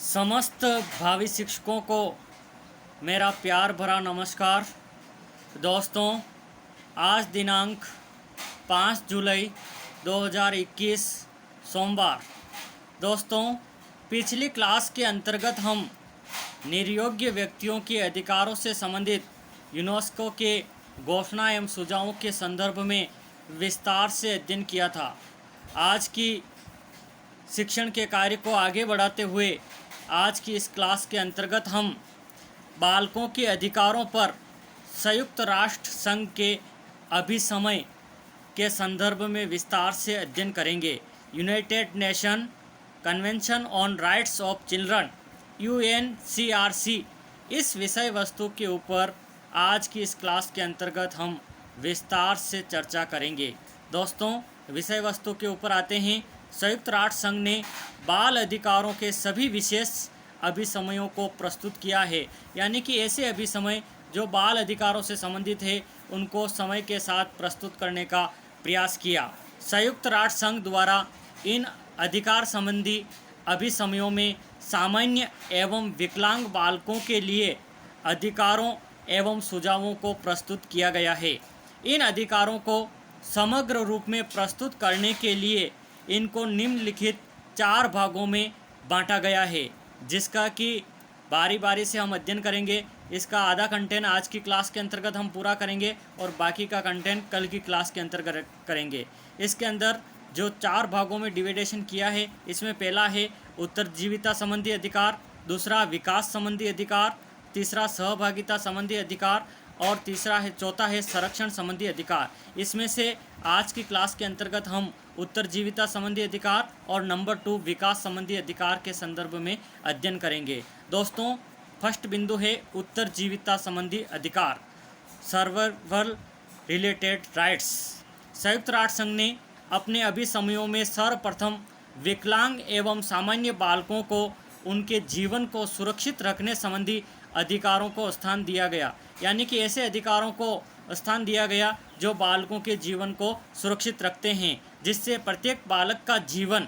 समस्त भावी शिक्षकों को मेरा प्यार भरा नमस्कार। दोस्तों, आज दिनांक 5 जुलाई 2021 सोमवार। दोस्तों, पिछली क्लास के अंतर्गत हम निर्योग्य व्यक्तियों के अधिकारों से संबंधित यूनेस्को के घोषणा एवं सुझावों के संदर्भ में विस्तार से अध्ययन किया था। आज की शिक्षण के कार्य को आगे बढ़ाते हुए आज की इस क्लास के अंतर्गत हम बालकों के अधिकारों पर संयुक्त राष्ट्र संघ के अभिसमय के संदर्भ में विस्तार से अध्ययन करेंगे। United nation convention on rights of children UNCRC इस विषय वस्तु के ऊपर आज की इस क्लास के अंतर्गत हम विस्तार से चर्चा करेंगे। दोस्तों, विषय वस्तु के ऊपर आते हैं। संयुक्त राष्ट्र संघ ने बाल अधिकारों के सभी विशेष अभिसमयों को प्रस्तुत किया है, यानी कि ऐसे अभिसमय जो बाल अधिकारों से संबंधित है उनको समय के साथ प्रस्तुत करने का प्रयास किया। संयुक्त राष्ट्र संघ द्वारा इन अधिकार संबंधी अभिसमयों में सामान्य एवं विकलांग बालकों के लिए अधिकारों एवं सुझावों को प्रस्तुत किया गया है। इन अधिकारों को समग्र रूप में प्रस्तुत करने के लिए इनको निम्नलिखित 4 भागों में बांटा गया है, जिसका कि बारी बारी से हम अध्ययन करेंगे। इसका आधा कंटेंट आज की क्लास के अंतर्गत हम पूरा करेंगे और बाकी का कंटेंट कल की क्लास के अंतर्गत करेंगे। इसके अंदर जो 4 भागों में डिवाइडेशन किया है, इसमें पहला है उत्तरजीविता संबंधी अधिकार, दूसरा विकास संबंधी अधिकार, तीसरा सहभागिता संबंधी अधिकार और चौथा है संरक्षण संबंधी अधिकार। इसमें से आज की क्लास के अंतर्गत हम उत्तरजीविता संबंधी अधिकार और नंबर 2 विकास संबंधी अधिकार के संदर्भ में अध्ययन करेंगे। दोस्तों, फर्स्ट बिंदु है उत्तरजीविता संबंधी अधिकार, सर्वाइवल रिलेटेड राइट्स। संयुक्त राष्ट्र संघ ने अपने अभिसमयों में सर्वप्रथम विकलांग एवं सामान्य बालकों को उनके जीवन को सुरक्षित रखने संबंधी अधिकारों को स्थान दिया गया, यानी कि ऐसे अधिकारों को स्थान दिया गया जो बालकों के जीवन को सुरक्षित रखते हैं, जिससे प्रत्येक बालक का जीवन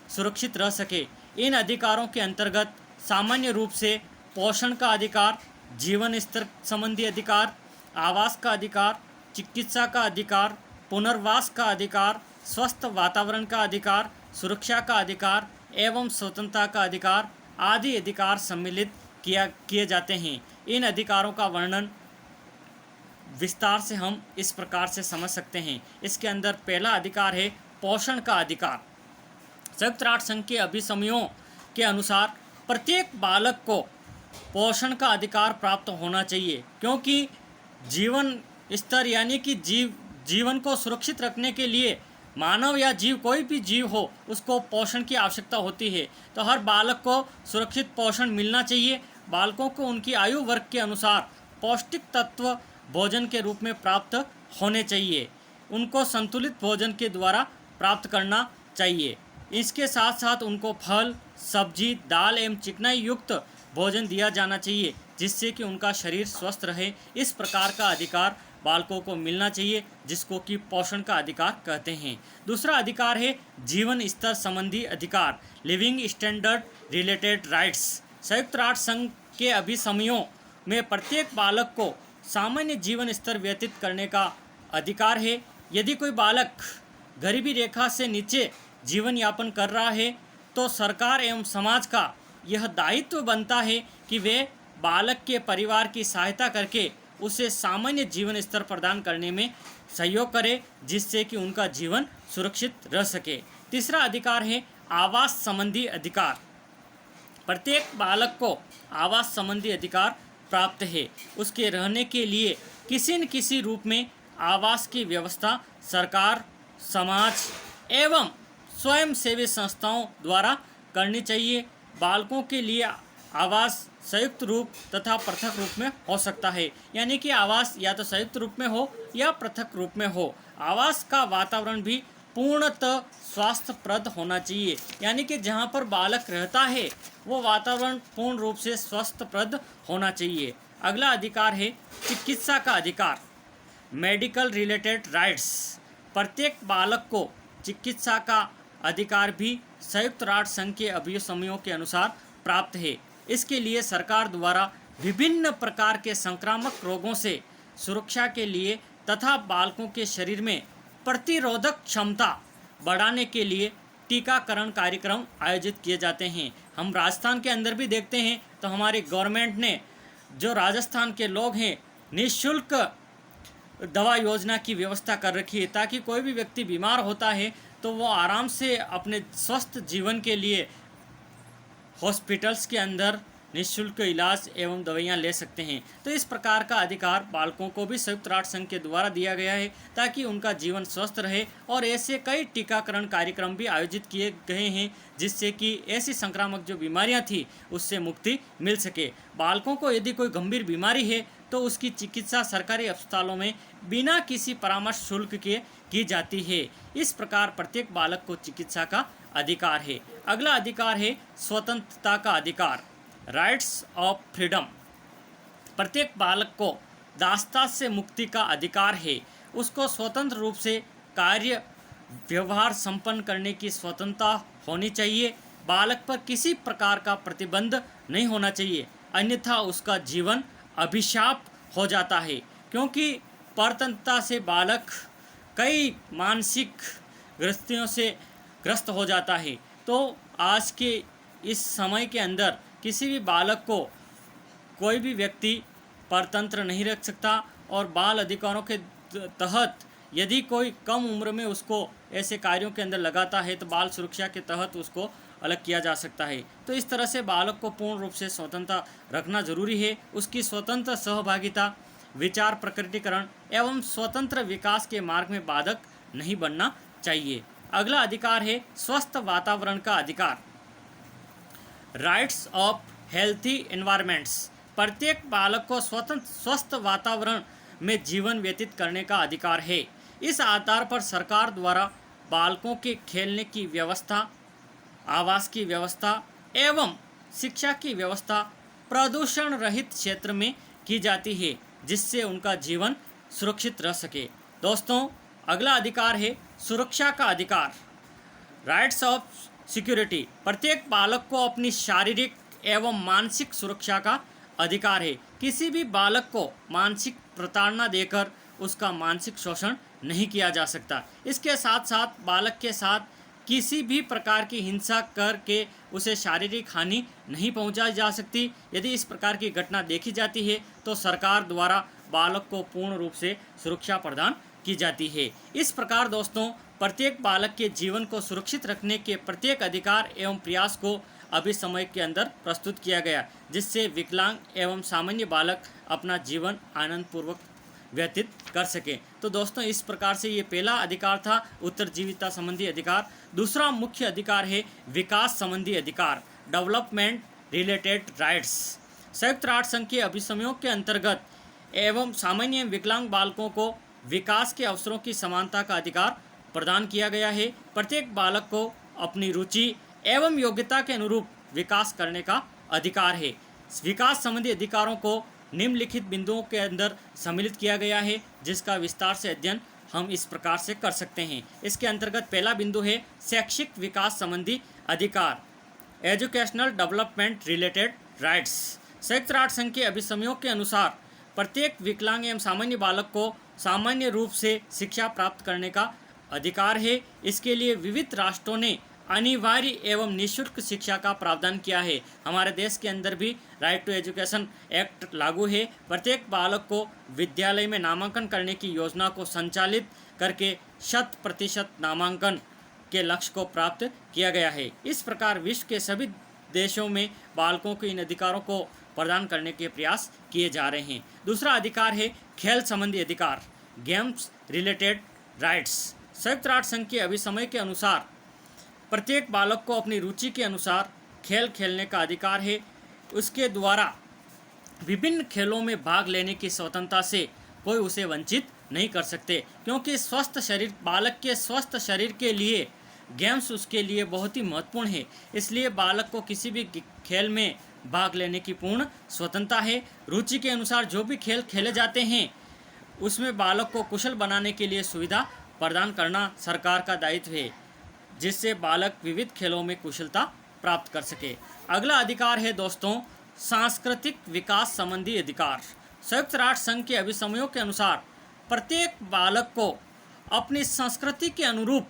सुरक्षित रह सके। इन अधिकारों के अंतर्गत सामान्य रूप से पोषण का अधिकार, जीवन स्तर संबंधी अधिकार, आवास का अधिकार, चिकित्सा का अधिकार, पुनर्वास का अधिकार, स्वस्थ वातावरण का अधिकार, सुरक्षा का अधिकार एवं स्वतंत्रता का अधिकार आदि अधिकार सम्मिलित किए जाते हैं। इन अधिकारों का वर्णन विस्तार से हम इस प्रकार से समझ सकते हैं। इसके अंदर पहला अधिकार है पोषण का अधिकार। संयुक्त राष्ट्र संघ के अभिसमयों के अनुसार प्रत्येक बालक को पोषण का अधिकार प्राप्त होना चाहिए, क्योंकि जीवन स्तर यानी कि जीवन को सुरक्षित रखने के लिए मानव या जीव, कोई भी जीव हो, उसको पोषण की आवश्यकता होती है। तो हर बालक को सुरक्षित पोषण मिलना चाहिए। बालकों को उनकी आयु वर्ग के अनुसार पौष्टिक तत्व भोजन के रूप में प्राप्त होने चाहिए। उनको संतुलित भोजन के द्वारा प्राप्त करना चाहिए। इसके साथ साथ उनको फल, सब्जी, दाल एवं चिकनाई युक्त भोजन दिया जाना चाहिए, जिससे कि उनका शरीर स्वस्थ रहे। इस प्रकार का अधिकार बालकों को मिलना चाहिए, जिसको कि पोषण का अधिकार कहते हैं। दूसरा अधिकार है जीवन स्तर संबंधी अधिकार, लिविंग स्टैंडर्ड रिलेटेड राइट्स। संयुक्त राष्ट्र संघ के अभिसमयों में प्रत्येक बालक को सामान्य जीवन स्तर व्यतीत करने का अधिकार है। यदि कोई बालक गरीबी रेखा से नीचे जीवन यापन कर रहा है, तो सरकार एवं समाज का यह दायित्व बनता है कि वे बालक के परिवार की सहायता करके उसे सामान्य जीवन स्तर प्रदान करने में सहयोग करे, जिससे कि उनका जीवन सुरक्षित रह सके। तीसरा अधिकार है आवास संबंधी अधिकार। प्रत्येक बालक को आवास संबंधी अधिकार प्राप्त है। उसके रहने के लिए किसी न किसी रूप में आवास की व्यवस्था सरकार, समाज एवं स्वयंसेवी संस्थाओं द्वारा करनी चाहिए। बालकों के लिए आवास संयुक्त रूप तथा पृथक रूप में हो सकता है, यानी कि आवास या तो संयुक्त रूप में हो या पृथक रूप में हो। आवास का वातावरण भी पूर्णतः स्वास्थ्यप्रद होना चाहिए, यानी कि जहाँ पर बालक रहता है वो वातावरण पूर्ण रूप से स्वास्थ्यप्रद होना चाहिए। अगला अधिकार है चिकित्सा का अधिकार, मेडिकल रिलेटेड राइट्स। प्रत्येक बालक को चिकित्सा का अधिकार भी संयुक्त राष्ट्र संघ के अभिसमयों के अनुसार प्राप्त है। इसके लिए सरकार द्वारा विभिन्न प्रकार के संक्रामक रोगों से सुरक्षा के लिए तथा बालकों के शरीर में प्रतिरोधक क्षमता बढ़ाने के लिए टीकाकरण कार्यक्रम आयोजित किए जाते हैं। हम राजस्थान के अंदर भी देखते हैं तो हमारी गवर्नमेंट ने जो राजस्थान के लोग हैं निःशुल्क दवा योजना की व्यवस्था कर रखी है, ताकि कोई भी व्यक्ति बीमार होता है तो वो आराम से अपने स्वस्थ जीवन के लिए हॉस्पिटल्स के अंदर निःशुल्क इलाज एवं दवाइयाँ ले सकते हैं। तो इस प्रकार का अधिकार बालकों को भी संयुक्त राष्ट्र संघ के द्वारा दिया गया है, ताकि उनका जीवन स्वस्थ रहे। और ऐसे कई टीकाकरण कार्यक्रम भी आयोजित किए गए हैं, जिससे कि ऐसी संक्रामक जो बीमारियां थी उससे मुक्ति मिल सके। बालकों को यदि कोई गंभीर बीमारी है तो उसकी चिकित्सा सरकारी अस्पतालों में बिना किसी परामर्श शुल्क के की जाती है। इस प्रकार प्रत्येक बालक को चिकित्सा का अधिकार है। अगला अधिकार है स्वतंत्रता का अधिकार, राइट्स ऑफ फ्रीडम। प्रत्येक बालक को दासता से मुक्ति का अधिकार है। उसको स्वतंत्र रूप से कार्य व्यवहार संपन्न करने की स्वतंत्रता होनी चाहिए। बालक पर किसी प्रकार का प्रतिबंध नहीं होना चाहिए, अन्यथा उसका जीवन अभिशाप हो जाता है। क्योंकि परतंत्रता से बालक कई मानसिक ग्रस्तियों से ग्रस्त हो जाता है। तो आज के इस समय के अंदर किसी भी बालक को कोई भी व्यक्ति परतंत्र नहीं रख सकता, और बाल अधिकारों के तहत यदि कोई कम उम्र में उसको ऐसे कार्यों के अंदर लगाता है तो बाल सुरक्षा के तहत उसको अलग किया जा सकता है। तो इस तरह से बालक को पूर्ण रूप से स्वतंत्रता रखना जरूरी है। उसकी स्वतंत्र सहभागिता, विचार प्रकटीकरण एवं स्वतंत्र विकास के मार्ग में बाधक नहीं बनना चाहिए। अगला अधिकार है स्वस्थ वातावरण का अधिकार, राइट्स ऑफ हेल्थी एनवायरमेंट्स। प्रत्येक बालक को स्वतंत्र स्वस्थ वातावरण में जीवन व्यतीत करने का अधिकार है। इस आधार पर सरकार द्वारा बालकों के खेलने की व्यवस्था, आवास की व्यवस्था एवं शिक्षा की व्यवस्था प्रदूषण रहित क्षेत्र में की जाती है, जिससे उनका जीवन सुरक्षित रह सके। दोस्तों, अगला अधिकार है सुरक्षा का अधिकार, राइट्स ऑफ सिक्योरिटी। प्रत्येक बालक को अपनी शारीरिक एवं मानसिक सुरक्षा का अधिकार है। किसी भी बालक को मानसिक प्रताड़ना देकर उसका मानसिक शोषण नहीं किया जा सकता। इसके साथ साथ बालक के साथ किसी भी प्रकार की हिंसा करके उसे शारीरिक हानि नहीं पहुंचाई जा सकती। यदि इस प्रकार की घटना देखी जाती है तो सरकार द्वारा बालक को पूर्ण रूप से सुरक्षा प्रदान की जाती है। इस प्रकार दोस्तों, प्रत्येक बालक के जीवन को सुरक्षित रखने के प्रत्येक अधिकार एवं प्रयास को अभी समय के अंदर प्रस्तुत किया गया, जिससे विकलांग एवं सामान्य बालक अपना जीवन आनंदपूर्वक व्यतीत कर सके। तो दोस्तों, इस प्रकार से ये पहला अधिकार था उत्तरजीविता संबंधी अधिकार। दूसरा मुख्य अधिकार है विकास संबंधी अधिकार, डेवलपमेंट रिलेटेड राइट्स। संयुक्त राष्ट्र संघ के अभिसमयों के अंतर्गत एवं सामान्य विकलांग बालकों को विकास के अवसरों की समानता का अधिकार प्रदान किया गया है। प्रत्येक बालक को अपनी रुचि एवं योग्यता के अनुरूप विकास करने का अधिकार है। विकास संबंधी अधिकारों को निम्नलिखित बिंदुओं के अंदर सम्मिलित किया गया है, जिसका विस्तार से अध्ययन हम इस प्रकार से कर सकते हैं। इसके अंतर्गत पहला बिंदु है शैक्षिक विकास संबंधी अधिकार, एजुकेशनल डेवलपमेंट रिलेटेड राइट्स। संयुक्त राष्ट्र संघ के अभिसमयों के अनुसार प्रत्येक विकलांग एवं सामान्य बालक को सामान्य रूप से शिक्षा प्राप्त करने का अधिकार है। इसके लिए विविध राष्ट्रों ने अनिवार्य एवं निःशुल्क शिक्षा का प्रावधान किया है। हमारे देश के अंदर भी राइट टू एजुकेशन एक्ट लागू है। प्रत्येक बालक को विद्यालय में नामांकन करने की योजना को संचालित करके 100% नामांकन के लक्ष्य को प्राप्त किया गया है। इस प्रकार विश्व के सभी देशों में बालकों के इन अधिकारों को प्रदान करने के प्रयास किए जा रहे हैं। दूसरा अधिकार है खेल संबंधी अधिकार, गेम्स रिलेटेड राइट्स। संयुक्त राष्ट्र संघ के अभिसमय के अनुसार प्रत्येक बालक को अपनी रुचि के अनुसार खेल खेलने का अधिकार है। उसके द्वारा विभिन्न खेलों में भाग लेने की स्वतंत्रता से कोई उसे वंचित नहीं कर सकते, क्योंकि स्वस्थ शरीर, बालक के स्वस्थ शरीर के लिए गेम्स उसके लिए बहुत ही महत्वपूर्ण है। इसलिए बालक को किसी भी खेल में भाग लेने की पूर्ण स्वतंत्रता है। रुचि के अनुसार जो भी खेल खेले जाते हैं उसमें बालक को कुशल बनाने के लिए सुविधा प्रदान करना सरकार का दायित्व है, जिससे बालक विविध खेलों में कुशलता प्राप्त कर सके। अगला अधिकार है दोस्तों सांस्कृतिक विकास संबंधी अधिकार। संयुक्त राष्ट्र संघ के अभिसमयों के अनुसार प्रत्येक बालक को अपनी संस्कृति के अनुरूप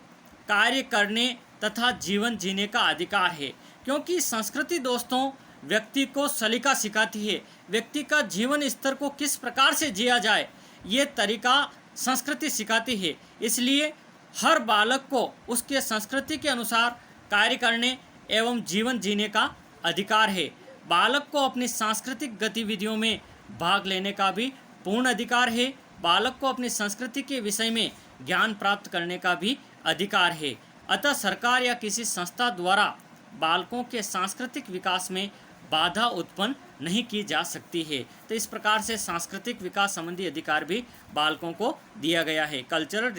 कार्य करने तथा जीवन जीने का अधिकार है, क्योंकि संस्कृति दोस्तों व्यक्ति को सलीका सिखाती है। व्यक्ति का जीवन स्तर को किस प्रकार से जिया जाए ये तरीका संस्कृति सिखाती है। इसलिए हर बालक को उसके संस्कृति के अनुसार कार्य करने एवं जीवन जीने का अधिकार है। बालक को अपनी सांस्कृतिक गतिविधियों में भाग लेने का भी पूर्ण अधिकार है। बालक को अपनी संस्कृति के विषय में ज्ञान प्राप्त करने का भी अधिकार है। अतः सरकार या किसी संस्था द्वारा बालकों के सांस्कृतिक विकास में बाधा उत्पन्न नहीं की जा सकती है। तो इस प्रकार से सांस्कृतिक विकास संबंधी अधिकार भी बालकों को दिया गया है। Cultural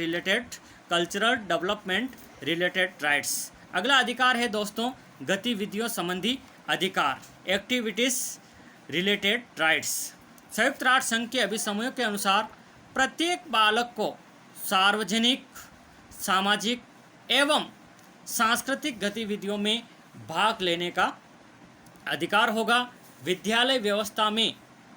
development related rights. अगला अधिकार है दोस्तों गतिविधियों संबंधी अधिकार, एक्टिविटीज़ रिलेटेड राइट्स। संयुक्त राष्ट्र संघ के अभिसमयों के अनुसार प्रत्येक बालक को सार्वजनिक, सामाजिक एवं सांस्कृतिक गतिविधियों में भाग लेने का अधिकार होगा। विद्यालय व्यवस्था में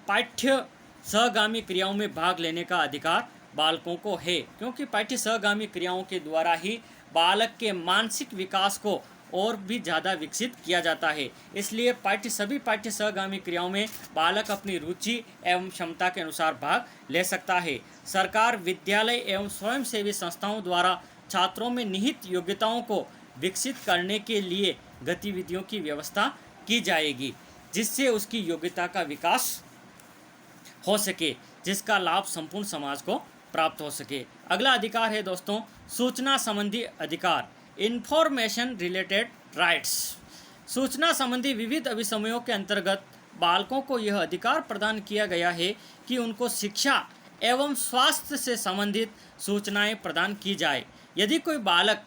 पाठ्य सहगामी क्रियाओं में भाग लेने का अधिकार बालकों को है, क्योंकि पाठ्य सहगामी क्रियाओं के द्वारा ही बालक के मानसिक विकास को और भी ज़्यादा विकसित किया जाता है। इसलिए सभी पाठ्य सहगामी क्रियाओं में बालक अपनी रुचि एवं क्षमता के अनुसार भाग ले सकता है। सरकार, विद्यालय एवं स्वयंसेवी संस्थाओं द्वारा छात्रों में निहित योग्यताओं को विकसित करने के लिए गतिविधियों की व्यवस्था की जाएगी, जिससे उसकी योग्यता का विकास हो सके, जिसका लाभ संपूर्ण समाज को प्राप्त हो सके। अगला अधिकार है दोस्तों सूचना संबंधी अधिकार, इंफॉर्मेशन रिलेटेड राइट्स। सूचना संबंधी विविध अभिसमयों के अंतर्गत बालकों को यह अधिकार प्रदान किया गया है कि उनको शिक्षा एवं स्वास्थ्य से संबंधित सूचनाएं प्रदान की जाए। यदि कोई बालक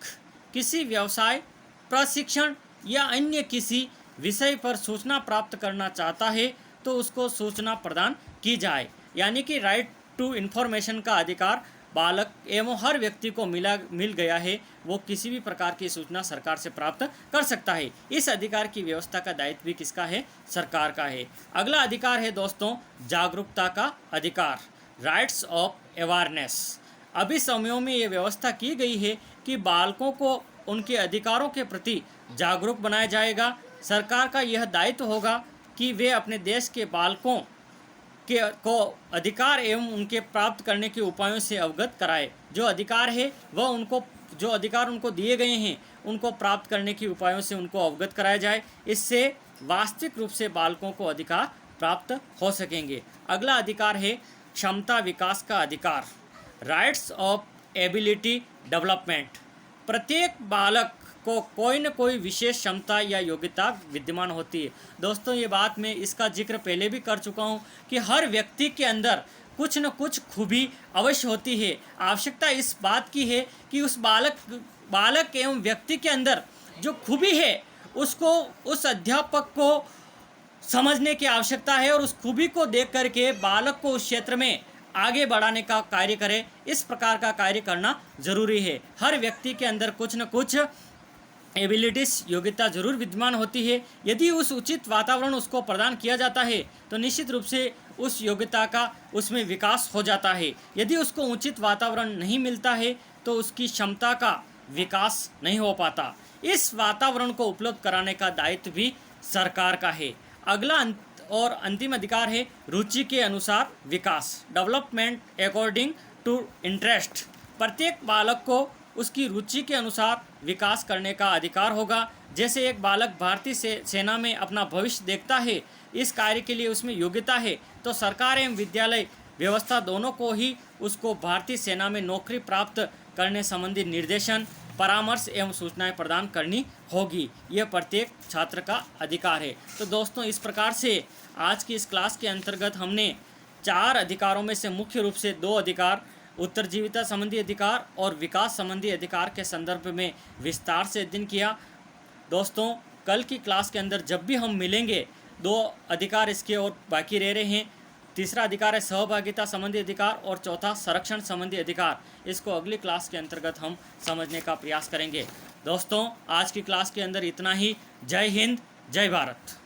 किसी व्यवसाय, प्रशिक्षण या अन्य किसी विषय पर सूचना प्राप्त करना चाहता है तो उसको सूचना प्रदान की जाए। यानी कि राइट टू इन्फॉर्मेशन का अधिकार बालक एवं हर व्यक्ति को मिल गया है। वो किसी भी प्रकार की सूचना सरकार से प्राप्त कर सकता है। इस अधिकार की व्यवस्था का दायित्व भी किसका है? सरकार का है। अगला अधिकार है दोस्तों जागरूकता का अधिकार, राइट्स ऑफ अवेयरनेस। अभी समयों में ये व्यवस्था की गई है कि बालकों को उनके अधिकारों के प्रति जागरूक बनाया जाएगा। सरकार का यह दायित्व होगा कि वे अपने देश के बालकों को अधिकार एवं उनके प्राप्त करने के उपायों से अवगत कराए। जो अधिकार है वह जो अधिकार उनको दिए गए हैं उनको प्राप्त करने के उपायों से उनको अवगत कराया जाए। इससे वास्तविक रूप से बालकों को अधिकार प्राप्त हो सकेंगे। अगला अधिकार है क्षमता विकास का अधिकार, राइट्स ऑफ एबिलिटी डेवलपमेंट। प्रत्येक बालक को कोई न कोई विशेष क्षमता या योग्यता विद्यमान होती है। दोस्तों ये बात मैं इसका जिक्र पहले भी कर चुका हूँ कि हर व्यक्ति के अंदर कुछ न कुछ खूबी अवश्य होती है। आवश्यकता इस बात की है कि उस बालक एवं व्यक्ति के अंदर जो खूबी है उसको उस अध्यापक को समझने की आवश्यकता है और उस खूबी को देख करके बालक को उस क्षेत्र में आगे बढ़ाने का कार्य करे। इस प्रकार का कार्य करना जरूरी है। हर व्यक्ति के अंदर कुछ न कुछ एबिलिटीज, योग्यता जरूर विद्यमान होती है। यदि उस उचित वातावरण उसको प्रदान किया जाता है तो निश्चित रूप से उस योग्यता का उसमें विकास हो जाता है। यदि उसको उचित वातावरण नहीं मिलता है तो उसकी क्षमता का विकास नहीं हो पाता। इस वातावरण को उपलब्ध कराने का दायित्व भी सरकार का है। अगला और अंतिम अधिकार है रुचि के अनुसार विकास, डेवलपमेंट अकॉर्डिंग टू इंटरेस्ट। प्रत्येक बालक को उसकी रुचि के अनुसार विकास करने का अधिकार होगा। जैसे एक बालक भारतीय सेना में अपना भविष्य देखता है, इस कार्य के लिए उसमें योग्यता है, तो सरकार एवं विद्यालय व्यवस्था दोनों को ही उसको भारतीय सेना में नौकरी प्राप्त करने संबंधी निर्देशन, परामर्श एवं सूचनाएं प्रदान करनी होगी। यह प्रत्येक छात्र का अधिकार है। तो दोस्तों इस प्रकार से आज की इस क्लास के अंतर्गत हमने 4 अधिकारों में से मुख्य रूप से 2 अधिकार, उत्तरजीविता संबंधी अधिकार और विकास संबंधी अधिकार के संदर्भ में विस्तार से अध्ययन किया। दोस्तों कल की क्लास के अंदर जब भी हम मिलेंगे 2 अधिकार इसके और बाकी रह रहे हैं। तीसरा अधिकार है सहभागिता संबंधी अधिकार और चौथा संरक्षण संबंधी अधिकार। इसको अगली क्लास के अंतर्गत हम समझने का प्रयास करेंगे। दोस्तों आज की क्लास के अंदर इतना ही। जय हिंद, जय भारत।